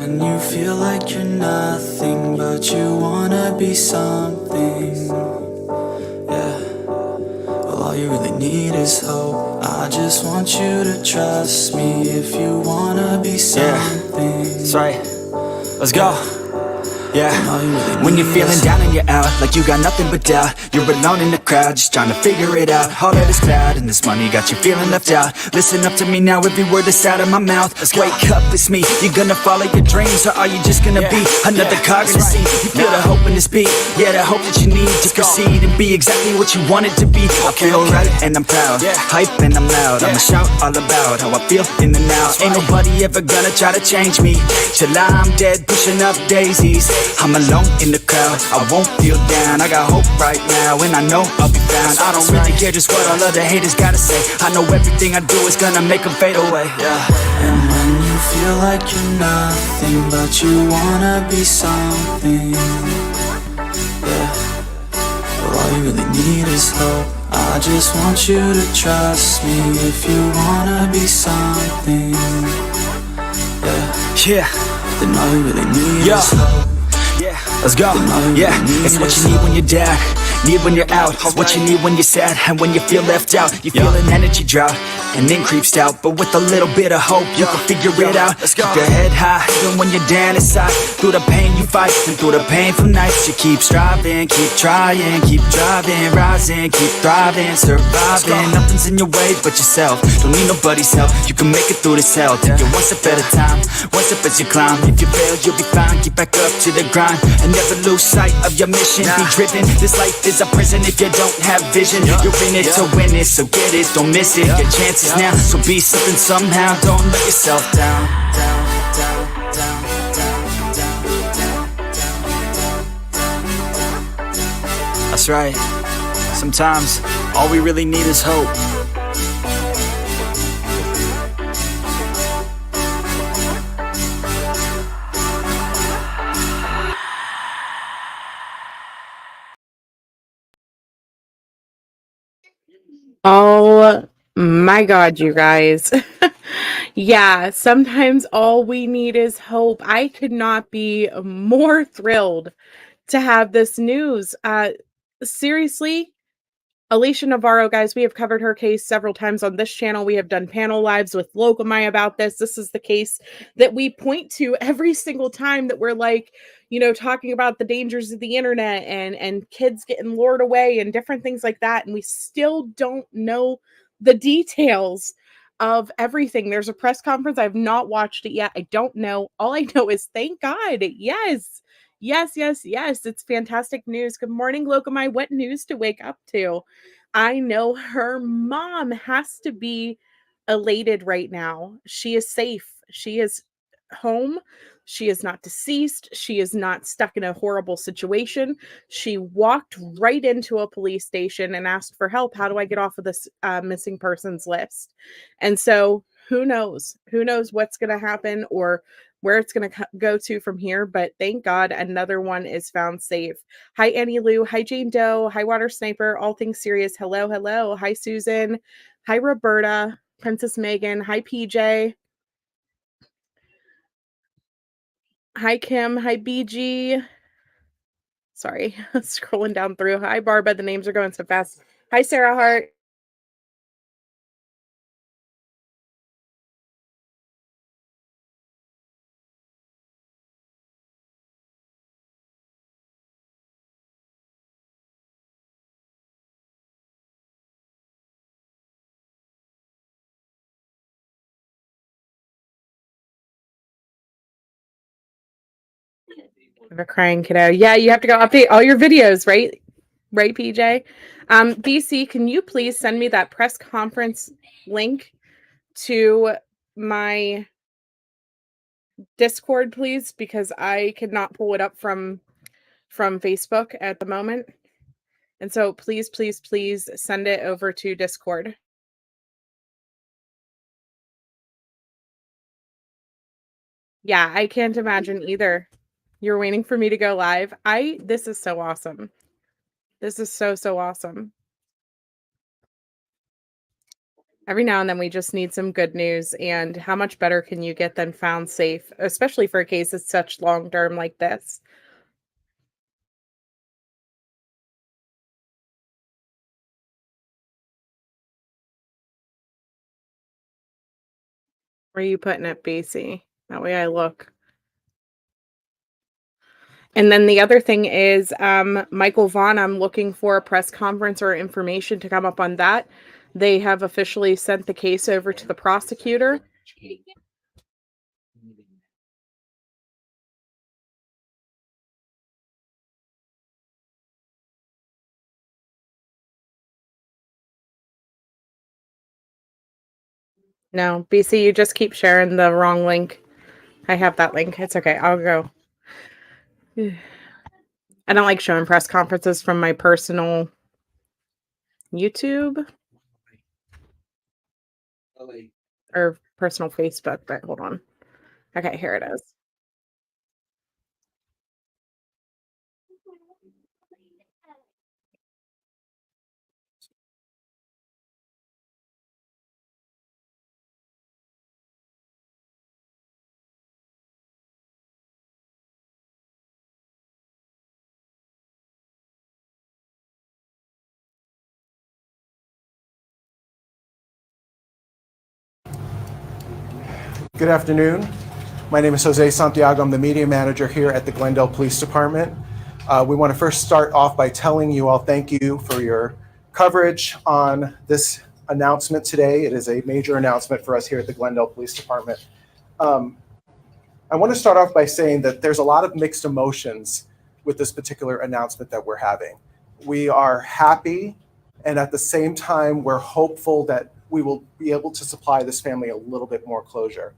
And you feel like you're nothing, but you wanna be something. Yeah, well, all you really need is hope. I just want you to trust me if you wanna be something. That's right. Let's go. Yeah, when you're feeling down and you're out, like you got nothing but doubt, you're alone in the crowd, just trying to figure it out. All of this cloud and this money got you feeling left out. Listen up to me now, every word that's out of my mouth. Wake up, it's me. You gonna follow your dreams, or are you just gonna be another cog in the scene? You feel the hope in this beat, yeah, the hope that you need to proceed and be exactly what you want it to be. I feel right and I'm proud, hype and I'm loud. I'ma shout all about how I feel in the now. Ain't nobody ever gonna try to change me till I'm dead, pushing up daisies. I'm alone in the crowd, I won't feel down. I got hope right now, and I know I'll be found. I don't really care just what all of the haters gotta say. I know everything I do is gonna make them fade away. And when you feel like you're nothing, but you wanna be something. Yeah, well, all you really need is hope. I just want you to trust me if you wanna be something. Yeah, then all you really need is hope. Yeah, let's go. Yeah, it's what you need when you're down, need when you're out. It's what you need when you're sad and when you feel left out. You feel an energy drought and then creeps out, but with a little bit of hope you can figure it out. Keep your head high even when you're down inside. Through the pain you fight and through the painful nights, you keep striving, keep trying, keep driving, rising, keep thriving, surviving. Nothing's in your way but yourself. Don't need nobody's help. You can make it through this hell. Take it one step at a time, one step as you climb. If you fail, you'll be fine. Get back up to the grind and never lose sight of your mission. Be driven. This life is a prison if you don't have vision. You're in it to win it, so get it, don't miss it. Your chances now, so be something somehow. Don't let yourself down. That's right. Sometimes all we really need is hope. Oh my God, you guys. Yeah, sometimes all we need is hope. I could not be more thrilled to have this news. Seriously, Alicia Navarro, guys, we have covered her case several times on this channel. We have done panel lives with Locomai about this. This is the case that we point to every single time that we're like, talking about the dangers of the internet and kids getting lured away and different things like that. And we still don't know the details of everything. There's a press conference. I've not watched it yet. I don't know. All I know is thank God. Yes. Yes, yes, yes. It's fantastic news. Good morning, Locomai. What news to wake up to? I know her mom has to be elated right now. She is safe. She is home. She is not deceased. She is not stuck in a horrible situation. She walked right into a police station and asked for help. How do I get off of this missing persons list? And so who knows? Who knows what's going to happen or where it's going to go to from here. But thank God another one is found safe. Hi, Annie Lou. Hi, Jane Doe. Hi, Water Sniper. All things serious. Hello, hello. Hi, Susan. Hi, Roberta. Princess Megan. Hi, PJ. Hi, Kim. Hi, BG. Sorry, scrolling down through. Hi, Barba. The names are going so fast. Hi, Sarah Hart. I have a crying kiddo. Yeah, you have to go update all your videos, right? Right, PJ? DC, can you please send me that press conference link to my Discord, please? Because I cannot pull it up from Facebook at the moment. And so please, please, please send it over to Discord. Yeah, I can't imagine either. You're waiting for me to go live. This is so awesome. This is so, so awesome. Every now and then we just need some good news, and how much better can you get than found safe, especially for a case that's such long term like this? Where are you putting it, BC? That way I look. And then the other thing is, Michael Vaughn, I'm looking for a press conference or information to come up on that. They have officially sent the case over to the prosecutor. No, BC, you just keep sharing the wrong link. I have that link. It's okay. I'll go. I don't like showing press conferences from my personal YouTube or personal Facebook, but hold on. Okay, here it is. Good afternoon. My name is Jose Santiago. I'm the media manager here at the Glendale Police Department. We want to first start off by telling you all thank you for your coverage on this announcement today. It is a major announcement for us here at the Glendale Police Department. I want to start off by saying that there's a lot of mixed emotions with this particular announcement that we're having. We are happy, and at the same time, we're hopeful that we will be able to supply this family a little bit more closure.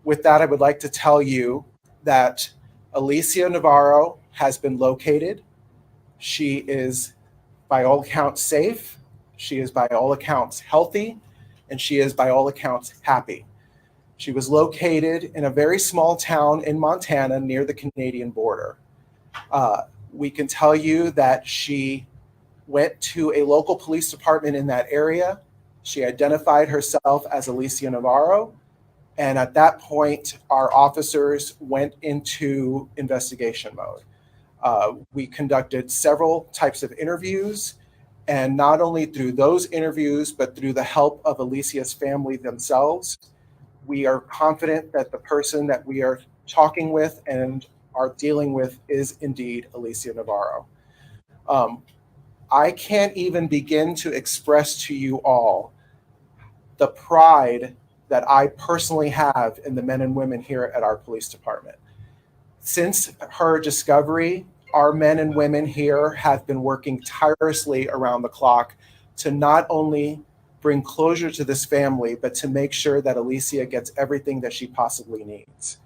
With that, I would like to tell you that Alicia Navarro has been located. She is, by all accounts, safe. She is, by all accounts, healthy, and she is, by all accounts, happy. She was located in a very small town in Montana near the Canadian border. We can tell you that she went to a local police department in that area. She identified herself as Alicia Navarro. And at that point, our officers went into investigation mode. We conducted several types of interviews. And not only through those interviews, but through the help of Alicia's family themselves, we are confident that the person that we are talking with and are dealing with is indeed Alicia Navarro. I can't even begin to express to you all the pride that I personally have in the men and women here at our police department. Since her discovery, our men and women here have been working tirelessly around the clock to not only bring closure to this family, but to make sure that Alicia gets everything that she possibly needs.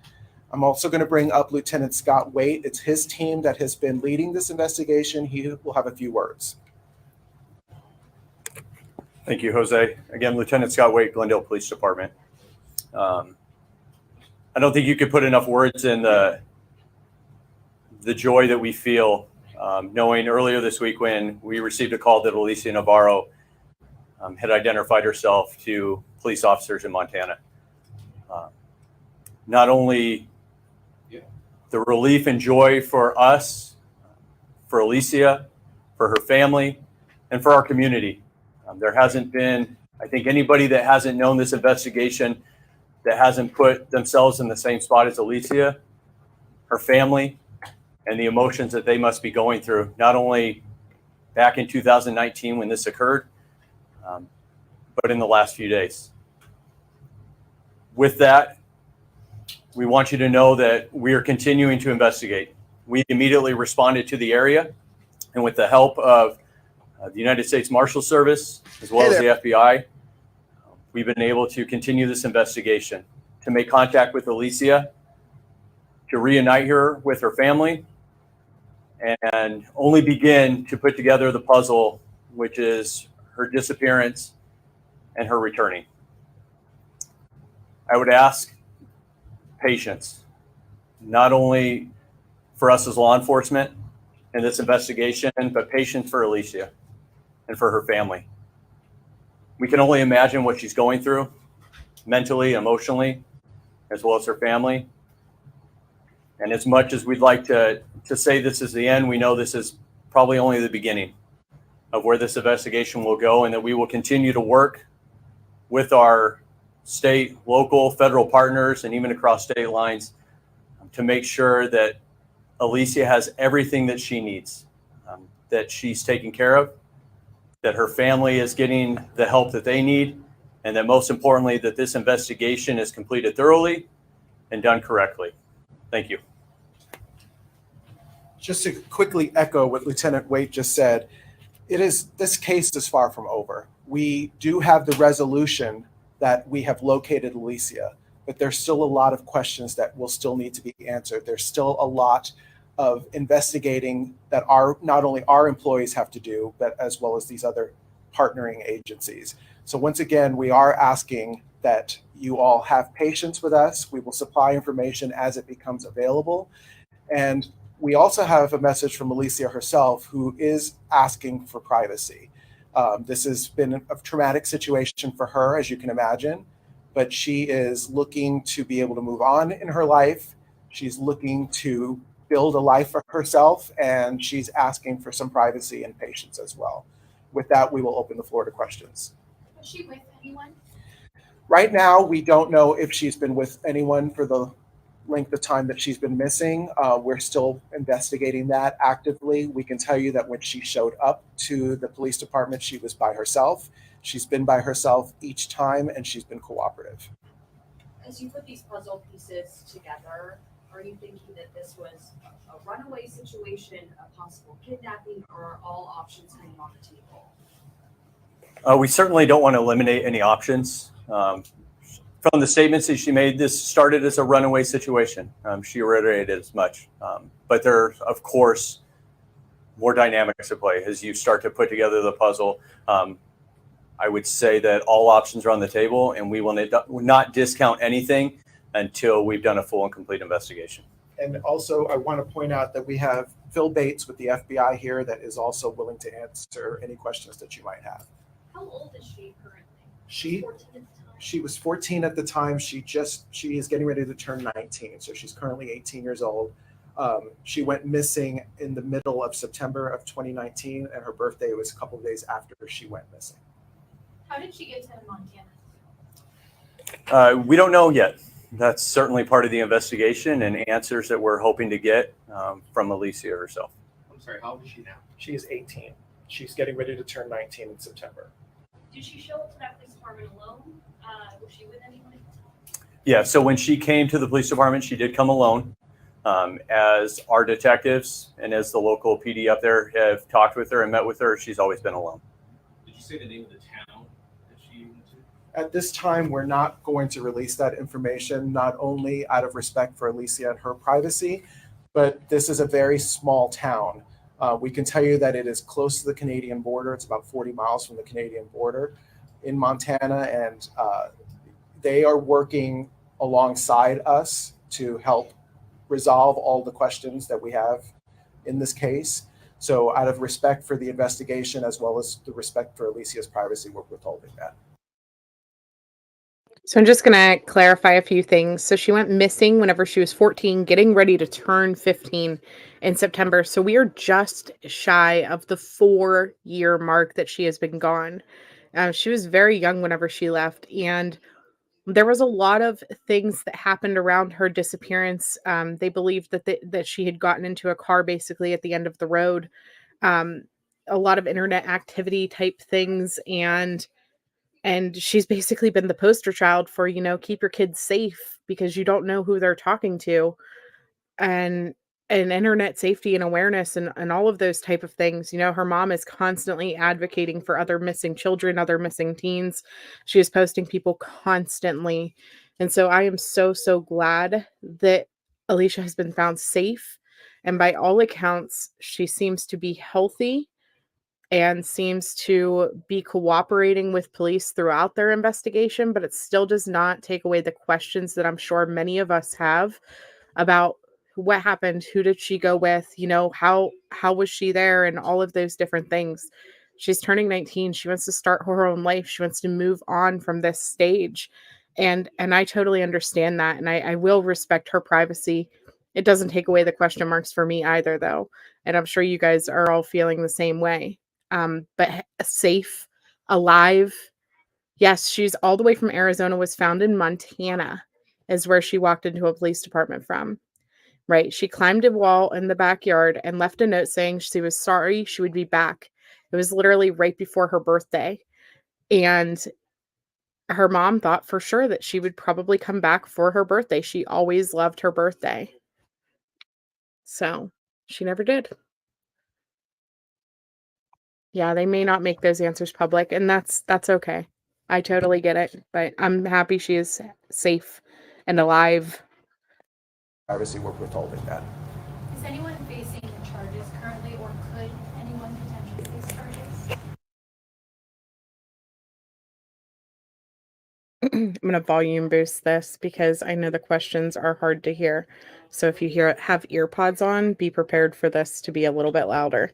I'm also going to bring up Lieutenant Scott Waite. It's his team that has been leading this investigation. He will have a few words. Thank you, Jose. Again, Lieutenant Scott Waite, Glendale Police Department. I don't think you could put enough words in the joy that we feel knowing earlier this week when we received a call that Alicia Navarro had identified herself to police officers in Montana. Not only the relief and joy for us, for Alicia, for her family, and for our community. There hasn't been, I think, anybody that hasn't known this investigation that hasn't put themselves in the same spot as Alicia, her family, and the emotions that they must be going through, not only back in 2019 when this occurred, but in the last few days. With that, we want you to know that we are continuing to investigate. We immediately responded to the area, and with the help of the United States Marshal Service, as well as the FBI, we've been able to continue this investigation, to make contact with Alicia, to reunite her with her family, and only begin to put together the puzzle, which is her disappearance and her returning. I would ask patience, not only for us as law enforcement in this investigation, but patience for Alicia and for her family. We can only imagine what she's going through mentally, emotionally, as well as her family. And as much as we'd like to say this is the end, we know this is probably only the beginning of where this investigation will go, and that we will continue to work with our state, local, federal partners, and even across state lines to make sure that Alicia has everything that she needs, that she's taken care of, that her family is getting the help that they need, and that most importantly, that this investigation is completed thoroughly and done correctly. Thank you. Just to quickly echo what Lieutenant Waite just said, this case is far from over. We do have the resolution that we have located Alicia, but there's still a lot of questions that will still need to be answered. There's still a lot of investigating that not only our employees have to do, but as well as these other partnering agencies. So once again, we are asking that you all have patience with us. We will supply information as it becomes available. And we also have a message from Alicia herself, who is asking for privacy. This has been a traumatic situation for her, as you can imagine, but she is looking to be able to move on in her life. She's looking to build a life for herself, and she's asking for some privacy and patience as well. With that, we will open the floor to questions. Was she with anyone? Right now, we don't know if she's been with anyone for the length of time that she's been missing. We're still investigating that actively. We can tell you that when she showed up to the police department, she was by herself. She's been by herself each time, and she's been cooperative. As you put these puzzle pieces together, are you thinking that this was a runaway situation, a possible kidnapping, or are all options hanging on the table? We certainly don't want to eliminate any options. From the statements that she made, this started as a runaway situation. She reiterated as much. But there are, of course, more dynamics at play as you start to put together the puzzle. I would say that all options are on the table, and we will not discount anything until we've done a full and complete investigation. And also, I want to point out that we have Phil Bates with the FBI here that is also willing to answer any questions that you might have. How old is she currently? She was 14 at the time. She is getting ready to turn 19. So she's currently 18 years old. She went missing in the middle of September of 2019, and her birthday was a couple of days after she went missing. How did she get to Montana? We don't know yet. That's certainly part of the investigation and answers that we're hoping to get from Alicia herself. I'm sorry, how old is she now? She is 18. She's getting ready to turn 19 in September. Did she show up to that police department alone? Was she with anyone? Yeah, so when she came to the police department, she did come alone. As our detectives and as the local PD up there have talked with her and met with her, she's always been alone. Did you say the name of the town that she went to? At this time, we're not going to release that information, not only out of respect for Alicia and her privacy, but this is a very small town. We can tell you that it is close to the Canadian border. It's about 40 miles from the Canadian border in Montana, and they are working alongside us to help resolve all the questions that we have in this case. So out of respect for the investigation, as well as the respect for Alicia's privacy, we're withholding that. So I'm just going to clarify a few things. So she went missing whenever she was 14, getting ready to turn 15 in September. So we are just shy of the 4-year mark that she has been gone. She was very young whenever she left, and there was a lot of things that happened around her disappearance. They believed that she had gotten into a car basically at the end of the road. A lot of internet activity type things, and she's basically been the poster child for, keep your kids safe because you don't know who they're talking to, and internet safety and awareness and all of those type of things. Her mom is constantly advocating for other missing children, other missing teens. She is posting people constantly. And so I am so, so glad that Alicia has been found safe. And by all accounts, she seems to be healthy and seems to be cooperating with police throughout their investigation, but it still does not take away the questions that I'm sure many of us have about what happened, who did she go with, how was she there, and all of those different things. She's turning 19. She wants to start her own life. She wants to move on from this stage. And I totally understand that. And I will respect her privacy. It doesn't take away the question marks for me either, though. And I'm sure you guys are all feeling the same way. But safe, alive. Yes, she's all the way from Arizona, was found in Montana, is where she walked into a police department from. Right. She climbed a wall in the backyard and left a note saying she was sorry she would be back. It was literally right before her birthday. And her mom thought for sure that she would probably come back for her birthday. She always loved her birthday. So she never did. Yeah, they may not make those answers public, and that's okay. I totally get it, but I'm happy she is safe and alive. Privacy, we're withholding that. Is anyone facing charges currently, or could anyone potentially face charges? I'm going to volume boost this because I know the questions are hard to hear. So if you have ear pods on, be prepared for this to be a little bit louder.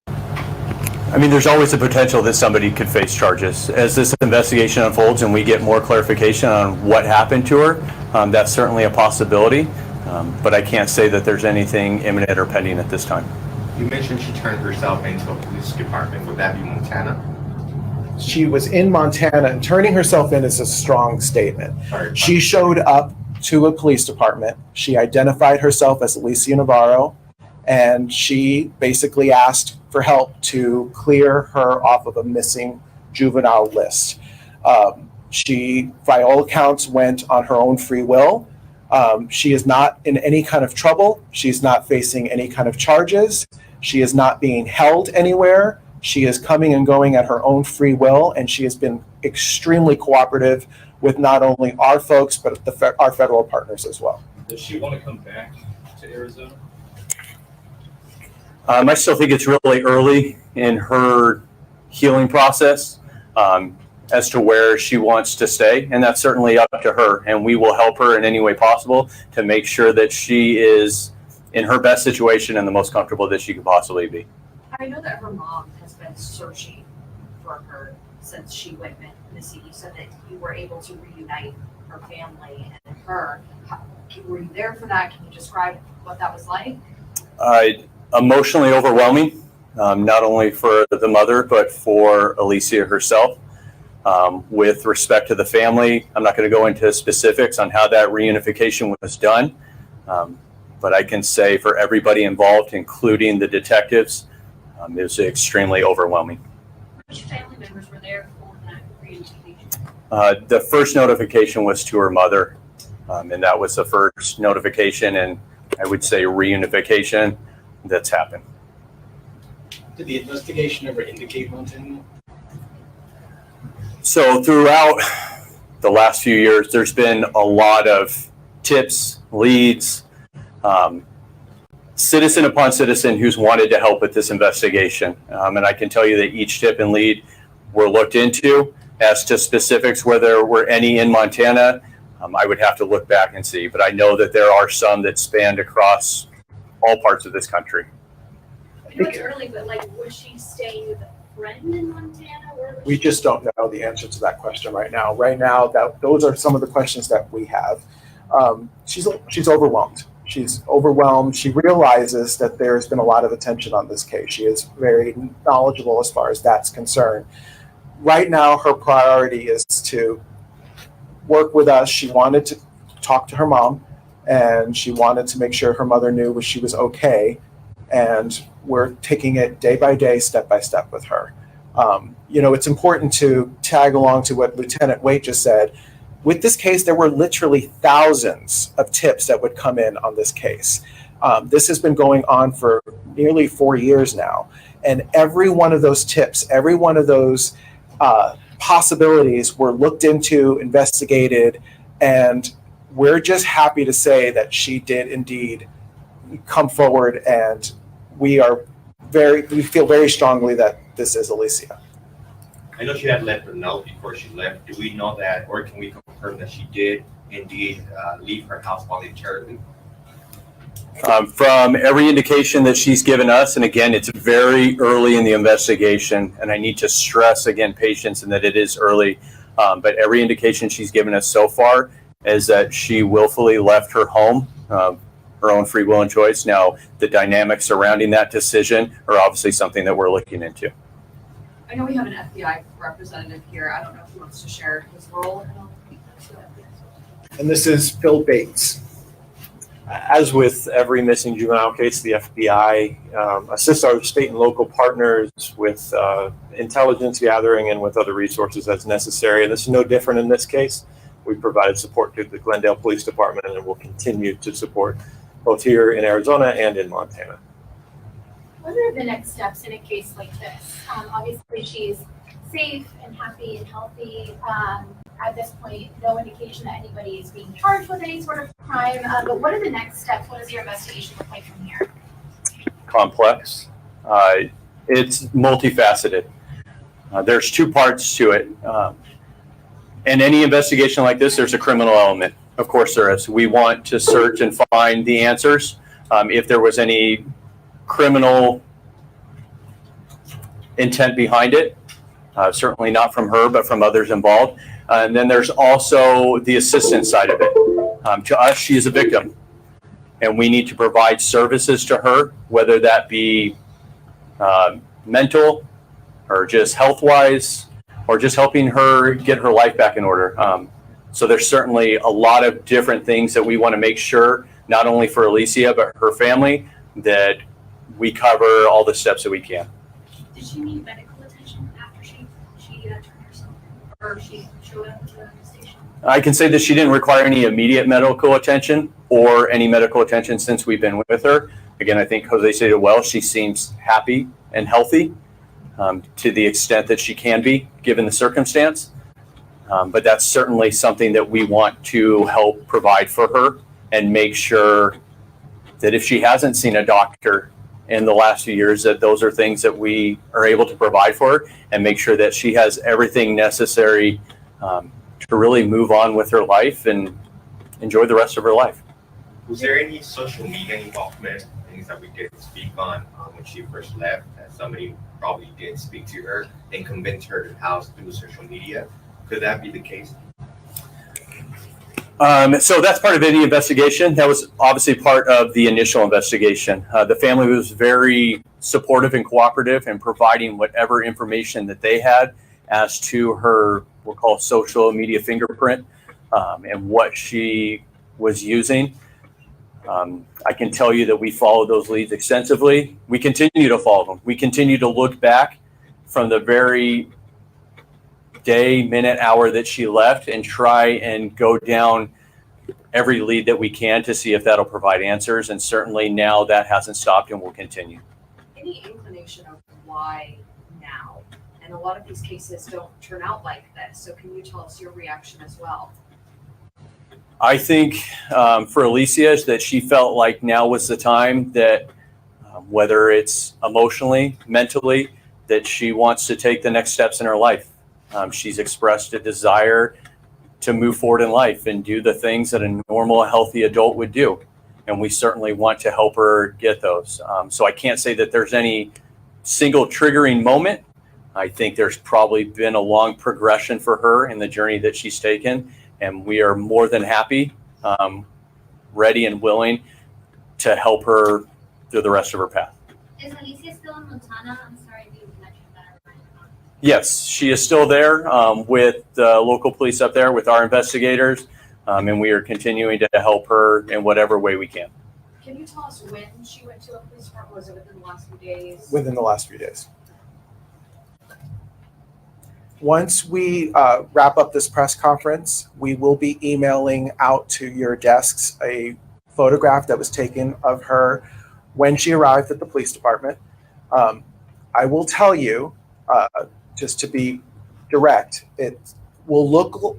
I mean, there's always the potential that somebody could face charges. As this investigation unfolds and we get more clarification on what happened to her, that's certainly a possibility. But I can't say that there's anything imminent or pending at this time. You mentioned she turned herself into a police department. Would that be Montana? She was in Montana, and turning herself in is a strong statement. She showed up to a police department. She identified herself as Alicia Navarro, and she basically asked for help to clear her off of a missing juvenile list. She, by all accounts, went on her own free will. She is not in any kind of trouble. She's not facing any kind of charges. She is not being held anywhere. She is coming and going at her own free will, and she has been extremely cooperative with not only our folks, but our federal partners as well. Does she want to come back to Arizona? I still think it's really early in her healing process as to where she wants to stay, and that's certainly up to her, and we will help her in any way possible to make sure that she is in her best situation and the most comfortable that she could possibly be. I know that her mom has been searching for her since she went missing. You said that you were able to reunite her family and her. Were you there for that? Can you describe what that was like? Emotionally overwhelming, not only for the mother, but for Alicia herself. With respect to the family, I'm not going to go into specifics on how that reunification was done, but I can say for everybody involved, including the detectives, it was extremely overwhelming. Which family members were there for that reunification? The first notification was to her mother, and that was the first notification, and I would say reunification that's happened. Did the investigation ever indicate Montana? So throughout the last few years, there's been a lot of tips, leads, citizen upon citizen who's wanted to help with this investigation. And I can tell you that each tip and lead were looked into. As to specifics, whether there were any in Montana, I would have to look back and see. But I know that there are some that spanned across all parts of this country. I know it's early, but was she staying with a friend in Montana? We just don't know the answer to that question right now. Right now, those are some of the questions that we have. She's overwhelmed. She's overwhelmed. She realizes that there's been a lot of attention on this case. She is very knowledgeable as far as that's concerned. Right now, her priority is to work with us. She wanted to talk to her mom, and she wanted to make sure her mother knew she was okay. And we're taking it day by day, step by step with her. It's important to tag along to what Lieutenant Waite just said. With this case, there were literally thousands of tips that would come in on this case. This has been going on for nearly 4 years now. And every one of those tips, every one of those possibilities were looked into, investigated, and we're just happy to say that she did indeed come forward, and we feel very strongly that this is Alicia. I know she had left a note before she left. Do we know that, or can we confirm that she did indeed leave her house voluntarily? From every indication that she's given us, and again, it's very early in the investigation, and I need to stress again patience and that it is early, but every indication she's given us so far is that she willfully left her home, her own free will and choice. Now, the dynamics surrounding that decision are obviously something that we're looking into. I know we have an FBI representative here. I don't know if he wants to share his role. And this is Phil Bates. As with every missing juvenile case, the FBI assists our state and local partners with intelligence gathering and with other resources as necessary. And this is no different in this case. We provided support to the Glendale Police Department and will continue to support both here in Arizona and in Montana. What are the next steps in a case like this? Obviously, she's safe and happy and healthy. At this point, no indication that anybody is being charged with any sort of crime. But what are the next steps? What does your investigation look like from here? Complex. It's multifaceted. There's two parts to it. In any investigation like this, there's a criminal element. Of course there is. We want to search and find the answers. If there was any criminal intent behind it, certainly not from her, but from others involved. And then there's also the assistance side of it. To us, she is a victim, and we need to provide services to her, whether that be mental or just health-wise, or just helping her get her life back in order. So there's certainly a lot of different things that we want to make sure, not only for Alicia, but her family, that we cover all the steps that we can. Did she need medical attention after she turned herself in, or she showed up at the station? I can say that she didn't require any immediate medical attention or any medical attention since we've been with her. Again, I think Jose said it well. She seems happy and healthy to the extent that she can be, given the circumstance. But that's certainly something that we want to help provide for her and make sure that if she hasn't seen a doctor in the last few years, that those are things that we are able to provide for her and make sure that she has everything necessary to really move on with her life and enjoy the rest of her life. Was there any social media involvement, things that we didn't speak on when she first left, that somebody probably did speak to her and convince her to house through social media? Could that be the case? So that's part of any investigation. That was obviously part of the initial investigation. The family was very supportive and cooperative in providing whatever information that they had as to her, we'll call it social media fingerprint, and what she was using. I can tell you that we followed those leads extensively. We continue to follow them. We continue to look back from the very day, minute, hour that she left and try and go down every lead that we can to see if that'll provide answers. And certainly now that hasn't stopped and will continue. Any inclination of why now? And a lot of these cases don't turn out like this. So can you tell us your reaction as well? I think for Alicia is that she felt like now was the time that whether it's emotionally, mentally, that she wants to take the next steps in her life. She's expressed a desire to move forward in life and do the things that a normal, healthy adult would do. And we certainly want to help her get those. So I can't say that there's any single triggering moment. I think there's probably been a long progression for her in the journey that she's taken. And we are more than happy, ready and willing to help her through the rest of her path. Is Alicia still in Montana? I'm sorry if you mentioned that. Yes, she is still there with the local police up there with our investigators, and we are continuing to help her in whatever way we can. Can you tell us when she went to a police department? Was it within the last few days? Within the last few days. Once we wrap up this press conference, we will be emailing out to your desks a photograph that was taken of her when she arrived at the police department. I will tell you, just to be direct,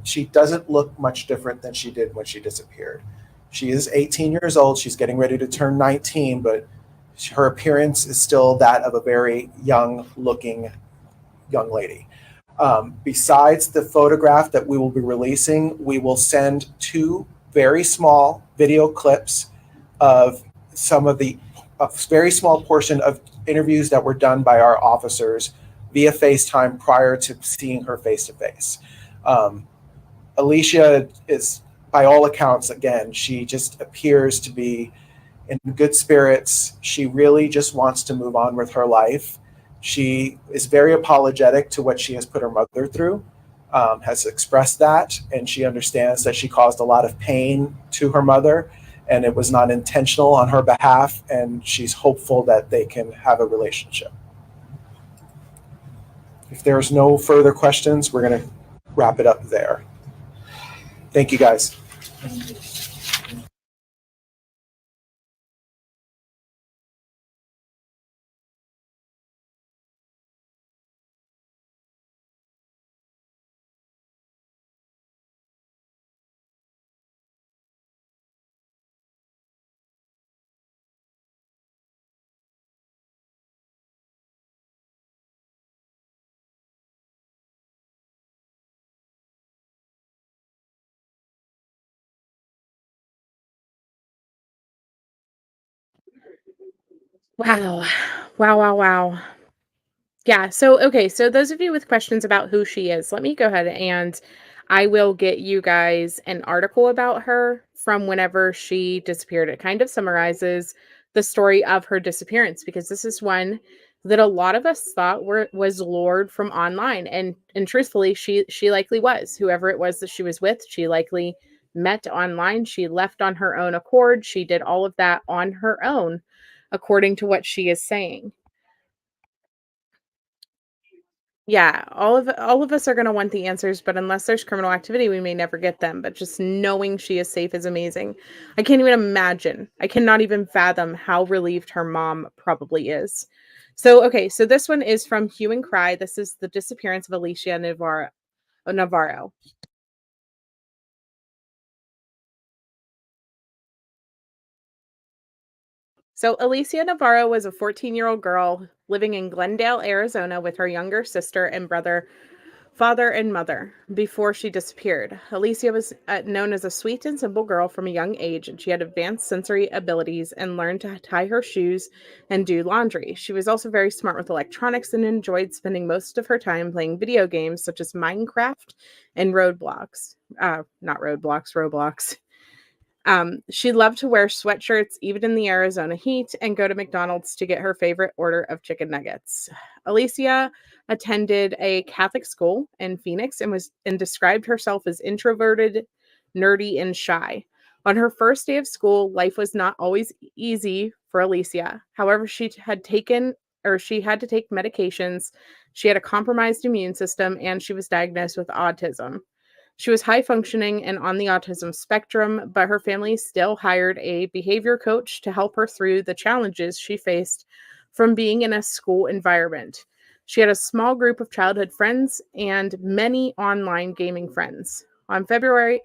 she doesn't look much different than she did when she disappeared. She is 18 years old. She's getting ready to turn 19, but her appearance is still that of a very young-looking young lady. Besides the photograph that we will be releasing, we will send 2 very small video clips of some of a very small portion of interviews that were done by our officers via FaceTime prior to seeing her face to face. Alicia is, by all accounts, again, she just appears to be in good spirits. She really just wants to move on with her life. She is very apologetic to what she has put her mother through, has expressed that, and she understands that she caused a lot of pain to her mother, and it was not intentional on her behalf, and she's hopeful that they can have a relationship. If there's no further questions, we're going to wrap it up there. Thank you, guys. Wow. Wow, wow, wow. Yeah, so okay, so those of you with questions about who she is, let me go ahead and I will get you guys an article about her from whenever she disappeared. It kind of summarizes the story of her disappearance because this is one that a lot of us thought was lured from online, and truthfully, she likely was. Whoever it was that she was with, she likely met online. She left on her own accord. She did all of that on her own, according to what she is saying. Yeah, all of us are gonna want the answers, but unless there's criminal activity, we may never get them. But just knowing she is safe is amazing. I can't even imagine. I cannot even fathom how relieved her mom probably is. So, okay, so this one is from Hue and Cry. This is the disappearance of Alicia Navarro. So, Alicia Navarro was a 14-year-old girl living in Glendale, Arizona with her younger sister and brother, father and mother before she disappeared. Alicia was known as a sweet and simple girl from a young age, and she had advanced sensory abilities and learned to tie her shoes and do laundry. She was also very smart with electronics and enjoyed spending most of her time playing video games such as Minecraft and Roblox. Not Roadblocks, Roblox. She loved to wear sweatshirts even in the Arizona heat and go to McDonald's to get her favorite order of chicken nuggets. Alicia attended a Catholic school in Phoenix and described herself as introverted, nerdy, and shy. On her first day of school, life was not always easy for Alicia. However, she had to take medications. She had a compromised immune system and she was diagnosed with autism. She was high functioning and on the autism spectrum, but her family still hired a behavior coach to help her through the challenges she faced from being in a school environment. She had a small group of childhood friends and many online gaming friends. On Friday,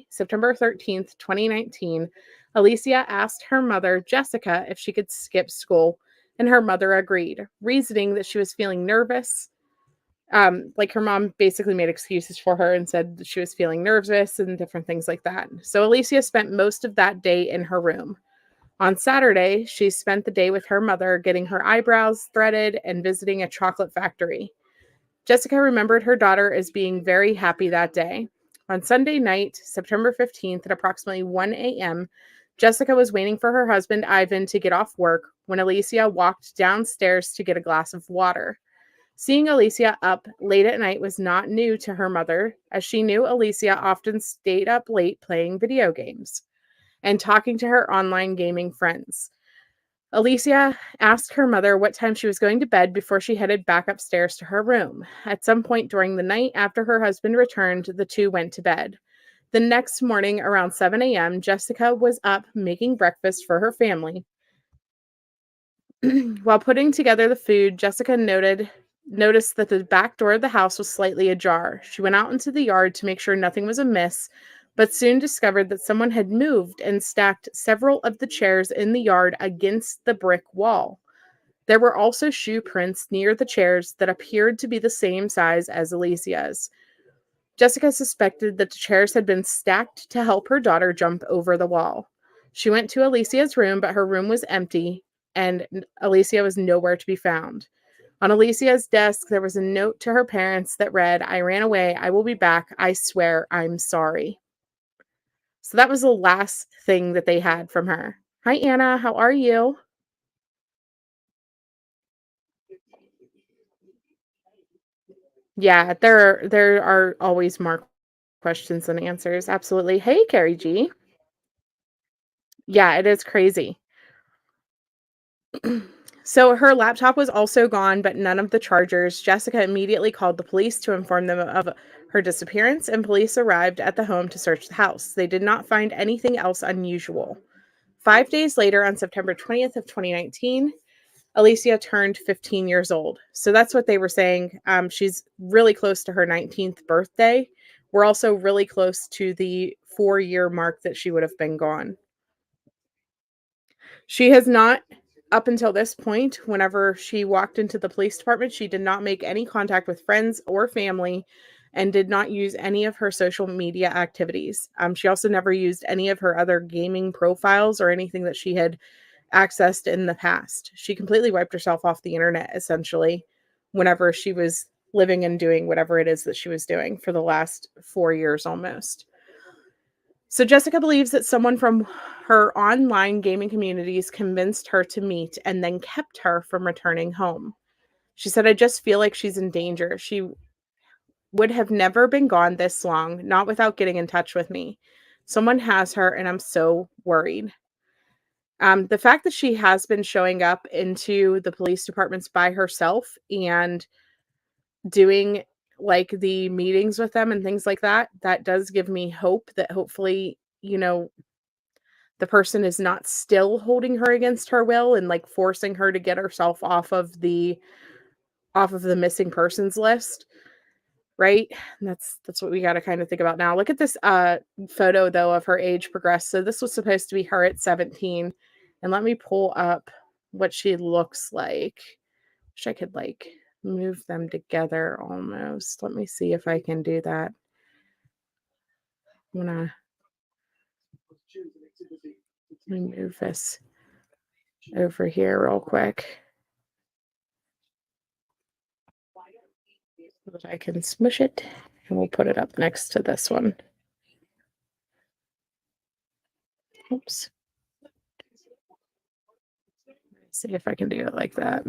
September 13th, 2019, Alicia asked her mother, Jessica, if she could skip school, and her mother agreed, reasoning that she was feeling nervous. Like her mom basically made excuses for her and said that she was feeling nervous and different things like that. So Alicia spent most of that day in her room. On Saturday, she spent the day with her mother getting her eyebrows threaded and visiting a chocolate factory. Jessica remembered her daughter as being very happy that day. On Sunday night, September 15th at approximately 1 a.m., Jessica was waiting for her husband Ivan to get off work when Alicia walked downstairs to get a glass of water. Seeing Alicia up late at night was not new to her mother, as she knew Alicia often stayed up late playing video games and talking to her online gaming friends. Alicia asked her mother what time she was going to bed before she headed back upstairs to her room. At some point during the night after her husband returned, the two went to bed. The next morning, around 7 a.m., Jessica was up making breakfast for her family. While putting together the food, Jessica noticed that the back door of the house was slightly ajar. She went out into the yard to make sure nothing was amiss, but soon discovered that someone had moved and stacked several of the chairs in the yard against the brick wall. There were also shoe prints near the chairs that appeared to be the same size as Alicia's. Jessica suspected that the chairs had been stacked to help her daughter jump over the wall. She went to Alicia's room, but her room was empty, and Alicia was nowhere to be found. On Alicia's desk, there was a note to her parents that read, "I ran away. I will be back. I swear I'm sorry." So that was the last thing that they had from her. Hi, Anna. How are you? Yeah, there are always more questions than answers. Absolutely. Hey, Carrie G. Yeah, it is crazy. So her laptop was also gone, but none of the chargers. Jessica immediately called the police to inform them of her disappearance, and police arrived at the home to search the house. They did not find anything else unusual. 5 days later, on September 20th of 2019, Alicia turned 15 years old. So that's what they were saying. She's really close to her 19th birthday. We're also really close to the 4-year mark that she would have been gone. She has not, up until this point, whenever she walked into the police department, she did not make any contact with friends or family and did not use any of her social media activities. She also never used any of her other gaming profiles or anything that she had accessed in the past. She completely wiped herself off the internet, essentially, whenever she was living and doing whatever it is that she was doing for the last 4 years almost. So Jessica believes that someone from her online gaming communities convinced her to meet and then kept her from returning home. She said, "I just feel like she's in danger. She would have never been gone this long, not without getting in touch with me. Someone has her, and I'm so worried." The fact that she has been showing up into the police departments by herself and doing like the meetings with them and things like that, that does give me hope that hopefully, the person is not still holding her against her will and like forcing her to get herself off of the missing persons list, right? That's what we got to kind of think about now. Look at this photo though of her age progressed. So this was supposed to be her at 17. And let me pull up what she looks like. Wish I could like move them together almost. Let me see if I can do that. I'm gonna let me move this over here real quick so that I can smush it, and we'll put it up next to this one. Oops. See if I can do it like that.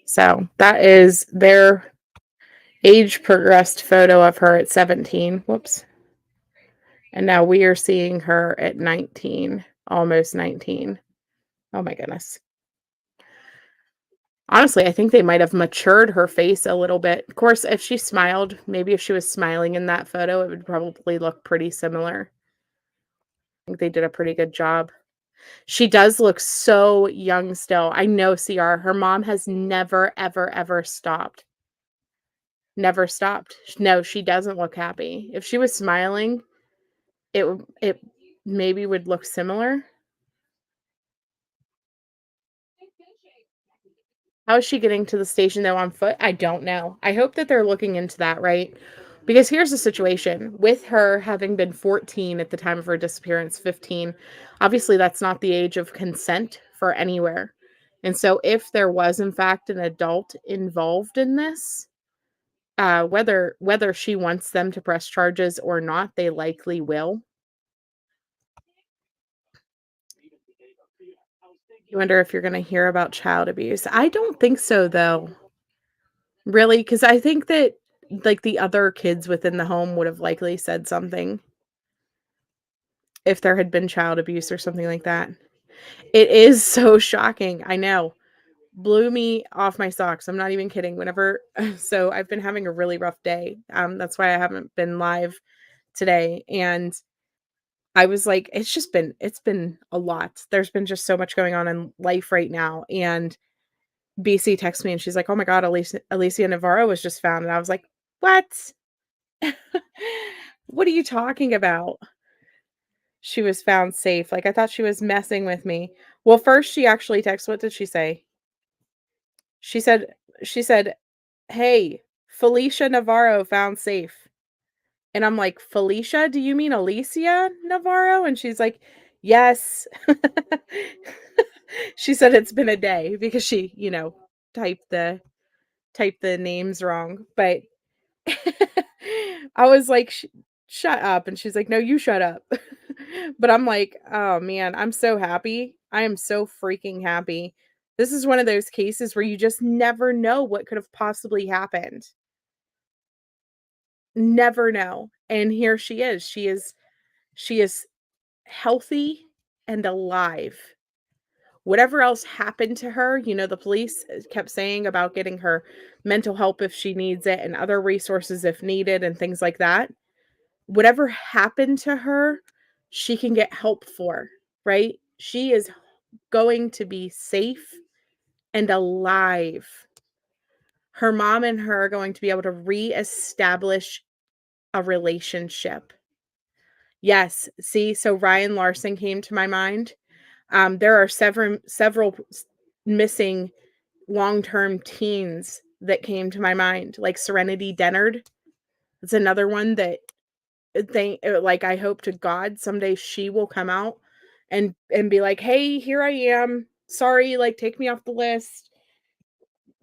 So that is their age progressed photo of her at 17. Whoops. And now we are seeing her at 19, almost 19. Oh my goodness. Honestly, I think they might have matured her face a little bit. Of course, if she smiled, maybe if she was smiling in that photo, it would probably look pretty similar. I think they did a pretty good job. She does look so young still. I know, CR. Her mom has never, ever, ever stopped. Never stopped. No, she doesn't look happy. If she was smiling, it maybe would look similar. How is she getting to the station though on foot? I don't know. I hope that they're looking into that, right? Because here's the situation. With her having been 14 at the time of her disappearance, 15, obviously that's not the age of consent for anywhere. And so if there was in fact an adult involved in this, whether she wants them to press charges or not, they likely will. You wonder if you're going to hear about child abuse. I don't think so, though. Really, because I think that like the other kids within the home would have likely said something if there had been child abuse or something like that. It is so shocking. I know. Blew me off my socks. I'm not even kidding. Whenever so I've been having a really rough day. That's why I haven't been live today. And I was like, it's been a lot. There's been just so much going on in life right now. And BC texts me and she's like, "Oh my God, Alicia Navarro was just found." And I was like, "What? What are you talking about?" She was found safe. Like I thought she was messing with me. Well, first she actually texted, what did she say? She said, "Hey, Felicia Navarro found safe." And I'm like, Felicia, do you mean Alicia Navarro? And she's like, yes. She said it's been a day because she, typed the names wrong. But I was like, shut up. And she's like, no, you shut up. But I'm like, oh man, I'm so happy. I am so freaking happy. This is one of those cases where you just never know what could have possibly happened. Never know. And here she is. She is healthy and alive. Whatever else happened to her, the police kept saying about getting her mental help if she needs it and other resources if needed and things like that. Whatever happened to her, she can get help for, right? She is going to be safe and alive. Her mom and her are going to be able to reestablish a relationship. Yes, see, so Ryan Larson came to my mind. There are several missing long-term teens that came to my mind, like Serenity Dennard. It's another one that I hope to God someday she will come out and be like, "Hey, here I am. Sorry, like take me off the list."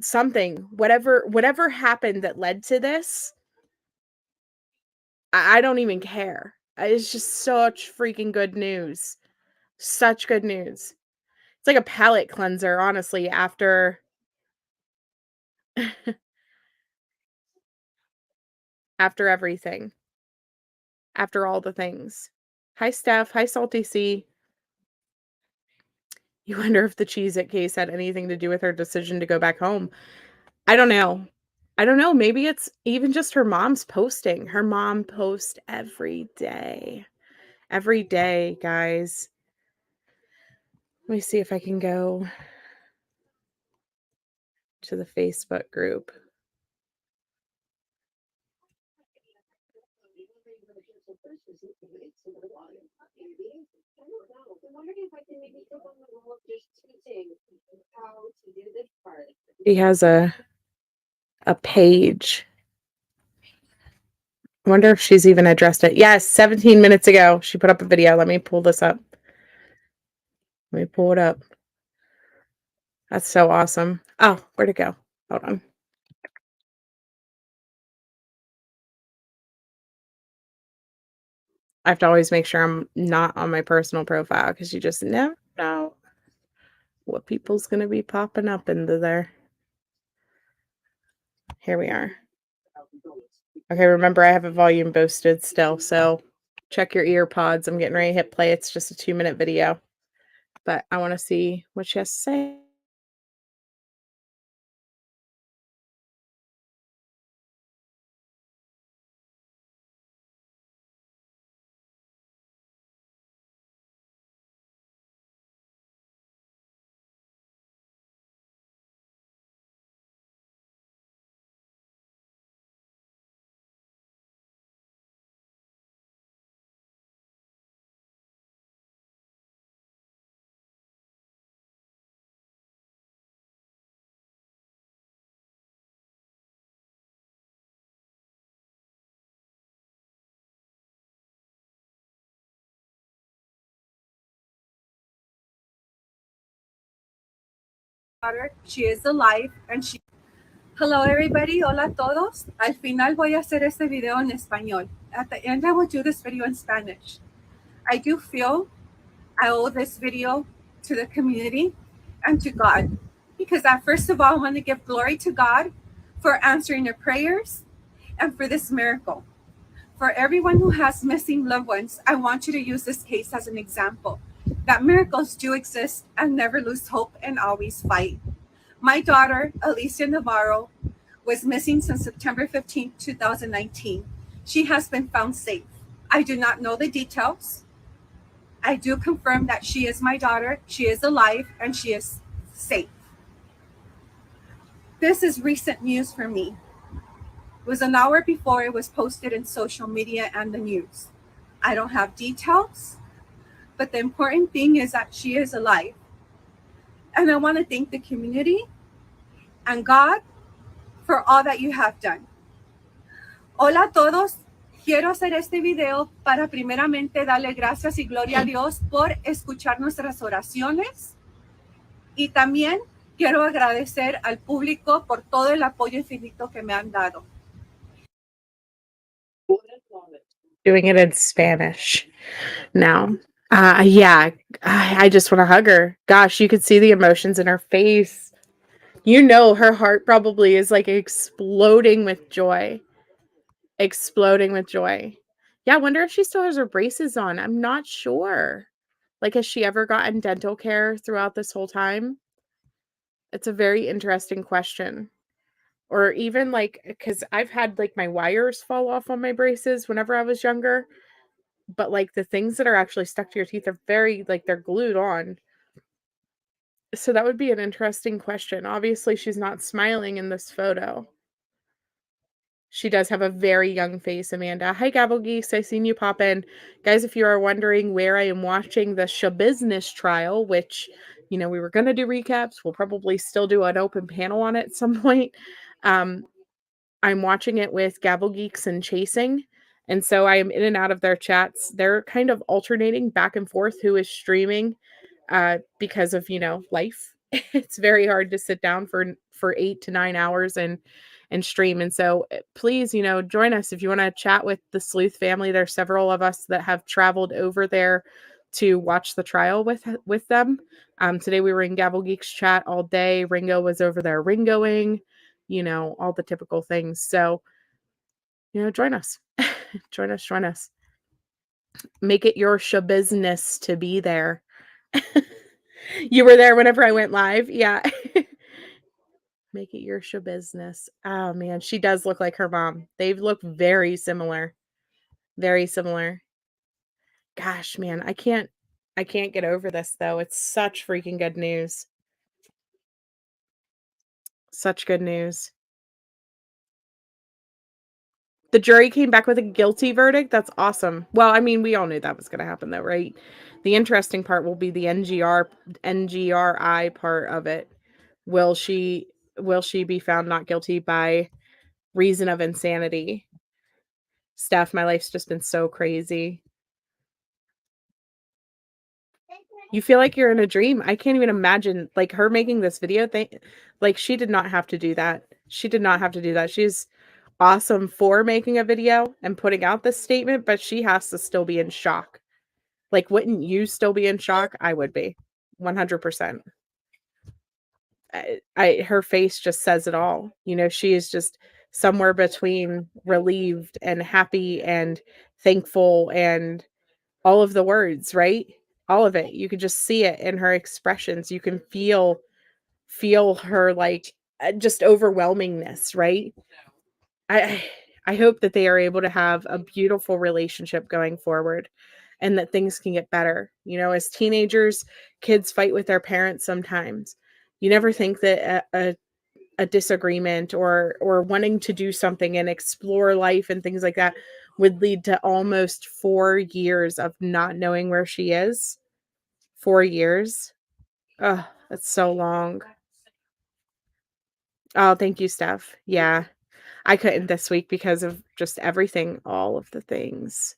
Something, whatever happened that led to this, I don't even care. It's just such freaking good news. Such good news. It's like a palate cleanser, honestly, after after everything. After all the things. Hi, Steph. Hi, Salty C. You wonder if the Cheez-It case had anything to do with her decision to go back home. I don't know. I don't know. Maybe it's even just her mom's posting. Her mom posts every day. Every day, guys. Let me see if I can go to the Facebook group. She has a page. I wonder if she's even addressed it. Yes, 17 minutes ago, she put up a video. Let me pull this up. Let me pull it up. That's so awesome. Oh, where'd it go? Hold on. I have to always make sure I'm not on my personal profile because you just never know what people's going to be popping up into there. Here we are. Okay, remember I have a volume boosted still, so check your ear pods. I'm getting ready to hit play. It's just a 2-minute video, but I want to see what she has to say. She is alive and she... Hello everybody, hola todos. Al final voy a hacer este video en español. At the end I will do this video in Spanish. I do feel I owe this video to the community and to God, because first of all, I want to give glory to God for answering their prayers and for this miracle. For everyone who has missing loved ones, I want you to use this case as an example that miracles do exist and never lose hope and always fight. My daughter, Alicia Navarro, was missing since September 15, 2019. She has been found safe. I do not know the details. I do confirm that she is my daughter, she is alive, and she is safe. This is recent news for me. It was an hour before it was posted in social media and the news. I don't have details, but the important thing is that she is alive. And I want to thank the community and God for all that you have done. Hola a todos. quiero hacer este video para primeramente darle gracias y gloria a Dios por escuchar nuestras oraciones y también quiero agradecer al público por todo el apoyo infinito que me han dado. Doing it in Spanish now. Yeah, I just want to hug her. Gosh, you could see the emotions in her face. You know, her heart probably is like exploding with joy. Exploding with joy. Yeah, I wonder if she still has her braces on. I'm not sure. Like, has she ever gotten dental care throughout this whole time? It's a very interesting question. Or even like, because I've had like my wires fall off on my braces whenever I was younger. But like the things that are actually stuck to your teeth are very, like, they're glued on. So that would be an interesting question. Obviously, she's not smiling in this photo. She does have a very young face, Amanda. Hi, Gabble Geese. I seen you pop in. Guys, if you are wondering where I am watching the Shabusiness trial, which, we were going to do recaps. We'll probably still do an open panel on it at some point. I'm watching it with Gabble Geeks and Chasing. And so I am in and out of their chats. They're kind of alternating back and forth who is streaming because of, life. It's very hard to sit down for 8 to 9 hours and stream. And so please, join us if you want to chat with the Sleuth family. There's several of us that have traveled over there to watch the trial with them. Today we were in Gabble Geeks chat all day. Ringo was over there ringoing, all the typical things. So, join us. join us. Make it your business to be there. You were there whenever I went live. Yeah. Make it your business. Oh man, she does look like her mom. They look very similar. Very similar. Gosh, man, I can't get over this though. It's such freaking good news. Such good news. The jury came back with a guilty verdict. That's awesome. Well, I mean, we all knew that was going to happen though, right? The interesting part will be the NGRI part of it. Will she be found not guilty by reason of insanity? Steph, my life's just been so crazy. You feel like you're in a dream. I can't even imagine like her making this video thing. Like she did not have to do that. She did not have to do that. She's awesome for making a video and putting out this statement, but she has to still be in shock. Like, wouldn't you still be in shock? I would be 100%. Her face just says it all. She is just somewhere between relieved and happy and thankful and all of the words, right? All of it. You could just see it in her expressions. You can feel her like just overwhelmingness, right? I hope that they are able to have a beautiful relationship going forward and that things can get better. As teenagers, kids fight with their parents sometimes. You never think that a disagreement or wanting to do something and explore life and things like that would lead to almost 4 years of not knowing where she is. 4 years. Oh, that's so long. Oh, thank you, Steph. Yeah. I couldn't this week because of just everything, all of the things.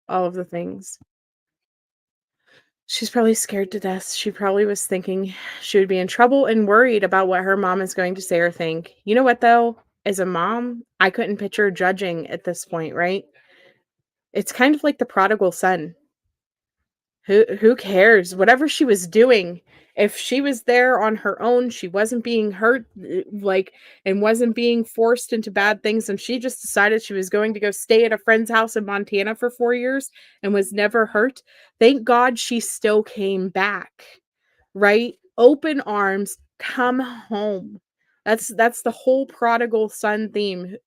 All of the things. She's probably scared to death. She probably was thinking she would be in trouble and worried about what her mom is going to say or think. You know what, though? As a mom, I couldn't picture judging at this point, right? It's kind of like the prodigal son. Who cares? Whatever she was doing, if she was there on her own, she wasn't being hurt, like, and wasn't being forced into bad things, and she just decided she was going to go stay at a friend's house in Montana for 4 years and was never hurt. Thank God she still came back, right? Open arms, come home. That's the whole prodigal son thing.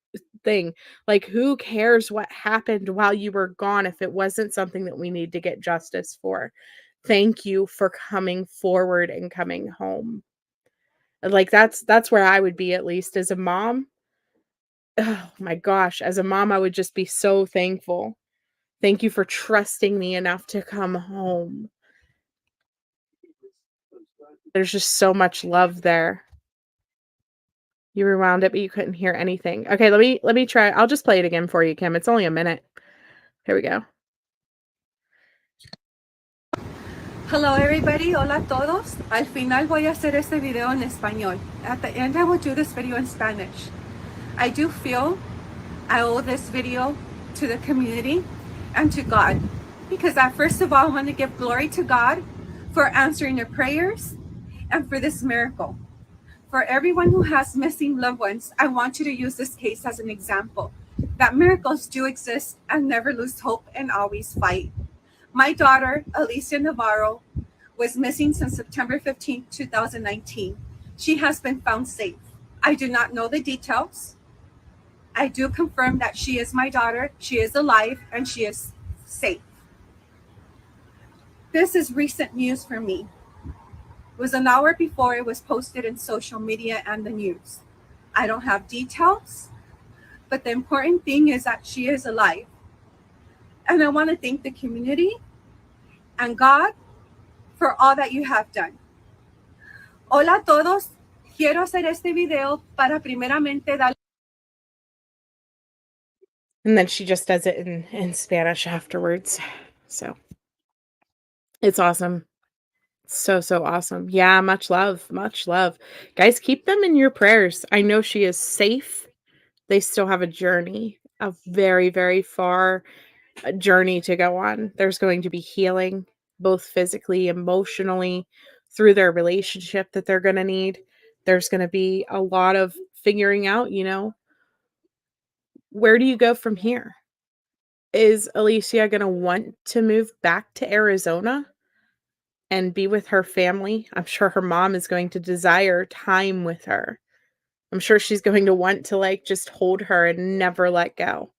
Like, who cares what happened while you were gone if it wasn't something that we need to get justice for? Thank you for coming forward and coming home. Like, that's where I would be, at least as a mom. Oh my gosh, as a mom, I would just be so thankful. Thank you for trusting me enough to come home. There's just so much love there. You rewound it, but you couldn't hear anything. Okay, let me try. I'll just play it again for you, Kim. It's only a minute. Here we go. Hello everybody, hola a todos. Al final voy a hacer este video en español. At the end I will do this video in Spanish. I do feel I owe this video to the community and to God. Because first of all, I want to give glory to God for answering your prayers and for this miracle. For everyone who has missing loved ones, I want you to use this case as an example that miracles do exist and never lose hope and always fight. My daughter, Alicia Navarro, was missing since September 15, 2019. She has been found safe. I do not know the details. I do confirm that she is my daughter, she is alive, and she is safe. This is recent news for me. It was an hour before it was posted in social media and the news. I don't have details, but the important thing is that she is alive. And I want to thank the community and God for all that you have done. Hola a todos. Quiero hacer este video para primeramente dar. And then she just does it in Spanish afterwards. So it's awesome. So, so awesome. Yeah, much love. Much love. Guys, keep them in your prayers. I know she is safe. They still have a journey, a very, very far journey to go on. There's going to be healing, both physically, emotionally, through their relationship that they're going to need. There's going to be a lot of figuring out, where do you go from here? Is Alicia going to want to move back to Arizona and be with her family? I'm sure her mom is going to desire time with her. I'm sure she's going to want to just hold her and never let go.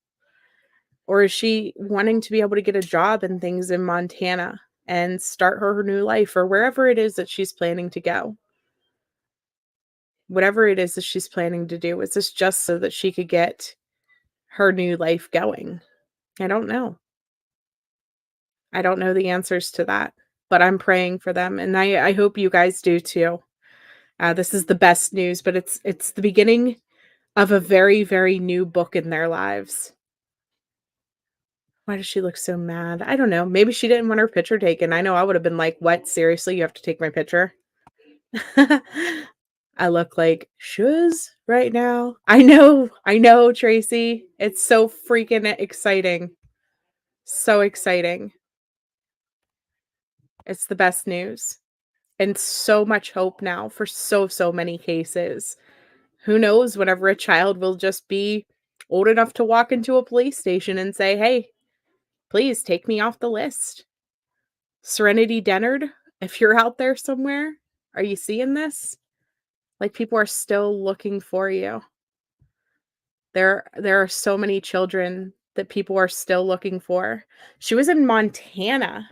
Or is she wanting to be able to get a job and things in Montana and start her new life or wherever it is that she's planning to go? Whatever it is that she's planning to do, is this just so that she could get her new life going? I don't know. I don't know the answers to that, but I'm praying for them, and I hope you guys do too. This is the best news, but it's the beginning of a very, very new book in their lives. Why does she look so mad? I don't know. Maybe she didn't want her picture taken. I know I would have been like, "What? Seriously? You have to take my picture?" I look like shiz right now. I know, Tracy. It's so freaking exciting. So exciting. It's the best news. And so much hope now for so, so many cases. Who knows, whenever a child will just be old enough to walk into a police station and say, "Hey, please take me off the list." Serenity Dennard, if you're out there somewhere, are you seeing this? People are still looking for you. There are so many children that people are still looking for. She was in Montana,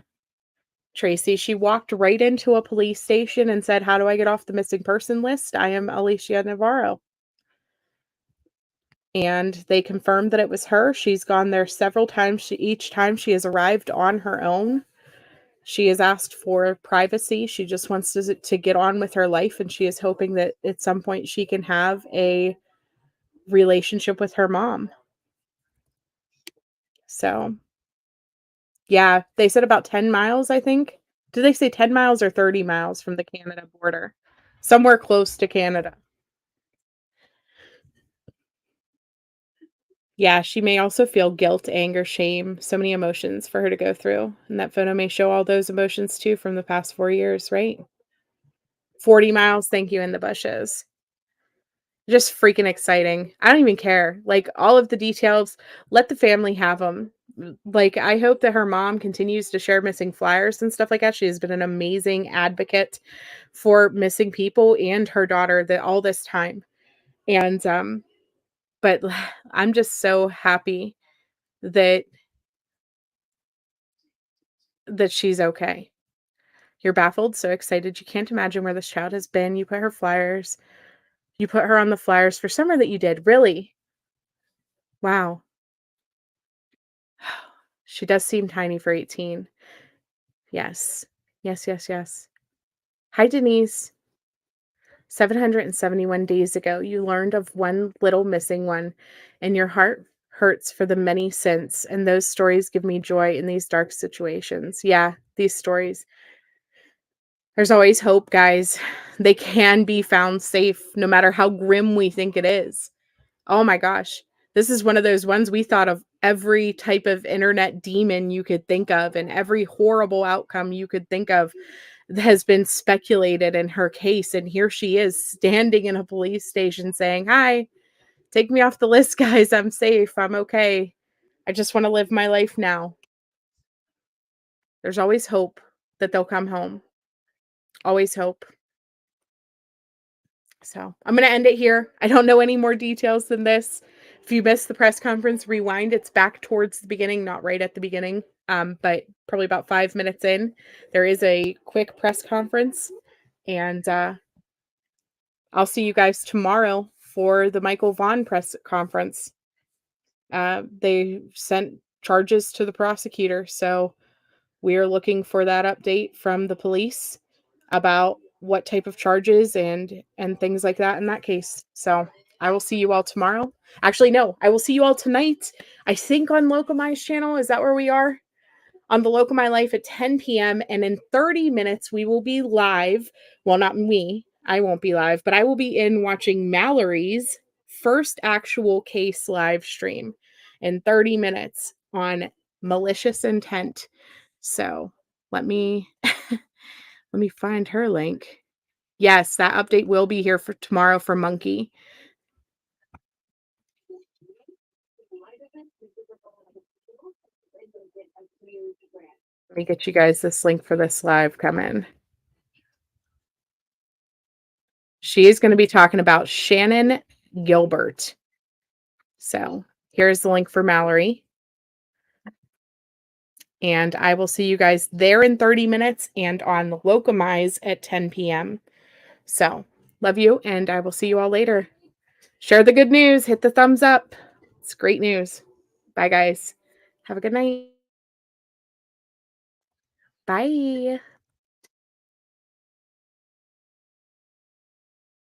Tracy. She walked right into a police station and said, "How do I get off the missing person list? I am Alicia Navarro." And they confirmed that it was her. She's gone there several times. Each time she has arrived on her own. She has asked for privacy. She just wants to get on with her life, and she is hoping that at some point she can have a relationship with her mom. So, yeah, they said about 10 miles, I think. Did they say 10 miles or 30 miles from the Canada border? Somewhere close to Canada. Yeah, she may also feel guilt, anger, shame, so many emotions for her to go through. And that photo may show all those emotions too from the past 4 years, right? 40 miles, thank you, in the bushes. Just freaking exciting. I don't even care. All of the details, let the family have them. I hope that her mom continues to share missing flyers and stuff like that. She has been an amazing advocate for missing people and her daughter all this time. And but I'm just so happy that she's okay. You're baffled, so excited. You can't imagine where this child has been. You put her on the flyers for summer that you did. Really? Wow. She does seem tiny for 18. Yes. Yes, yes, yes. Hi, Denise. 771 days ago, you learned of one little missing one, and your heart hurts for the many since. And those stories give me joy in these dark situations. Yeah, these stories. There's always hope, guys. They can be found safe, no matter how grim we think it is. Oh my gosh. This is one of those ones we thought of every type of internet demon you could think of, and every horrible outcome you could think of has been speculated in her case. And here she is standing in a police station saying, "Hi, take me off the list, guys. I'm safe. I'm okay. I just want to live my life now." There's always hope that they'll come home. Always hope. So I'm going to end it here. I don't know any more details than this. If you missed the press conference, rewind. It's back towards the beginning, not right at the beginning, but probably about 5 minutes in. There is a quick press conference, and I'll see you guys tomorrow for the Michael Vaughn press conference. They sent charges to the prosecutor, so we're looking for that update from the police about what type of charges and things like that in that case. So I will see you all tomorrow. Actually, no, I will see you all tonight. I think on Locomy's channel. Is that where we are? On the Locomy Life at 10 p.m. And in 30 minutes, we will be live. Well, not me. I won't be live, but I will be in watching Mallory's first actual case live stream in 30 minutes on malicious intent. So let me let me find her link. Yes, that update will be here for tomorrow for Monkey. Let me get you guys this link for this live coming. She is going to be talking about Shannon Gilbert. So here's the link for Mallory. And I will see you guys there in 30 minutes and on Locomize at 10 p.m. So love you, and I will see you all later. Share the good news. Hit the thumbs up. It's great news. Bye, guys. Have a good night. Bye.